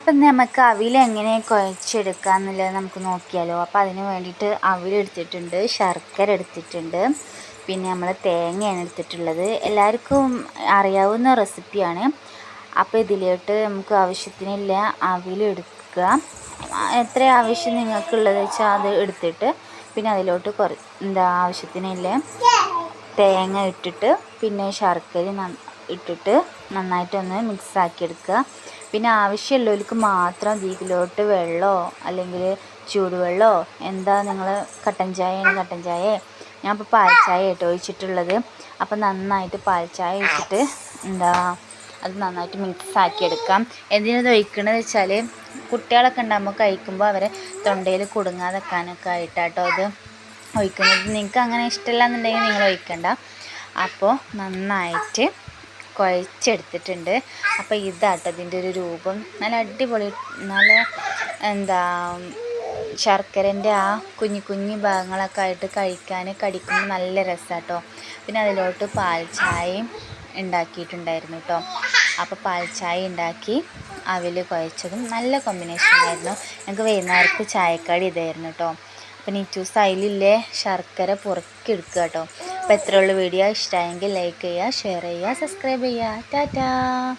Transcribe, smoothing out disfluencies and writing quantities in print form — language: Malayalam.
അപ്പം നമുക്ക് അവിൽ എങ്ങനെ കുഴച്ചെടുക്കുക എന്നുള്ളത് നമുക്ക് നോക്കിയാലോ. അപ്പോൾ അതിന് വേണ്ടിയിട്ട് അവിലെടുത്തിട്ടുണ്ട്, ശർക്കര എടുത്തിട്ടുണ്ട്, പിന്നെ നമ്മൾ തേങ്ങയാണ് എടുത്തിട്ടുള്ളത്. എല്ലാവർക്കും അറിയാവുന്ന റെസിപ്പിയാണ്. അപ്പോൾ ഇതിലോട്ട് നമുക്ക് ആവശ്യത്തിനുള്ള അവിലെടുക്കുക. എത്ര ആവശ്യം നിങ്ങൾക്കുള്ളത് വെച്ചാൽ അത് എടുത്തിട്ട് പിന്നെ അതിലോട്ട് ആവശ്യത്തിനുള്ള തേങ്ങ ഇട്ടിട്ട് പിന്നെ ശർക്കര ഇട്ടിട്ട് നന്നായിട്ടൊന്ന് മിക്സാക്കി എടുക്കുക. പിന്നെ ആവശ്യമുള്ളവർക്ക് മാത്രം ഇതിലോട്ട് വെള്ളമോ അല്ലെങ്കിൽ ചൂടുവെള്ളമോ എന്താ നിങ്ങൾ കട്ടൻ ചായയാണ് കട്ടൻ ചായ, ഞാൻ ഇപ്പോൾ പാൽ ചായ കേട്ടോ ഒഴിച്ചിട്ടുള്ളത്. അപ്പം നന്നായിട്ട് പാൽ ചായ ഒഴിച്ചിട്ട് അത് നന്നായിട്ട് മിക്സാക്കി എടുക്കാം. എന്തിനത് ഒഴിക്കണമെന്ന് വെച്ചാൽ കുട്ടികളൊക്കെ ഉണ്ടാകുമ്പോൾ കഴിക്കുമ്പോൾ അവരെ തൊണ്ടയിൽ കുടുങ്ങാതെക്കാനൊക്കെ ആയിട്ടാട്ടോ ഇത് ഒഴിക്കുന്നത്. നിങ്ങൾക്ക് അങ്ങനെ ഇഷ്ടമില്ല എന്നുണ്ടെങ്കിൽ നിങ്ങൾ ഒഴിക്കണ്ട. അപ്പോൾ നന്നായിട്ട് കുഴച്ചെടുത്തിട്ടുണ്ട്. അപ്പോൾ ഇതാട്ടോ ഇതിൻ്റെ ഒരു രൂപം. നല്ല അടിപൊളി, നല്ല ശർക്കരൻ്റെ ആ കുഞ്ഞു കുഞ്ഞു ഭാഗങ്ങളൊക്കെ ആയിട്ട് കടിക്കുമ്പോൾ നല്ല രസമാട്ടോ. പിന്നെ അതിലോട്ട് പാൽ ചായയും ഉണ്ടാക്കിയിട്ടുണ്ടായിരുന്നു കേട്ടോ. അപ്പോൾ പാൽ ചായ ഉണ്ടാക്കി അവിൽ കുഴച്ചതും നല്ല കോമ്പിനേഷൻ ആയിരുന്നു. ഞങ്ങൾക്ക് വൈകുന്നേരത്ത് ചായക്കടി ഇതായിരുന്നു കേട്ടോ. അപ്പോൾ നിറ്റൂസ് അതിലില്ലേ ശർക്കര പുറക്കെടുക്കുക കേട്ടോ. അപ്പോൾ എത്രയുള്ള വീഡിയോ ഇഷ്ടമായെങ്കിൽ ലൈക്ക് ചെയ്യുക, ഷെയർ ചെയ്യുക, സബ്സ്ക്രൈബ് ചെയ്യുക. ടാറ്റാ.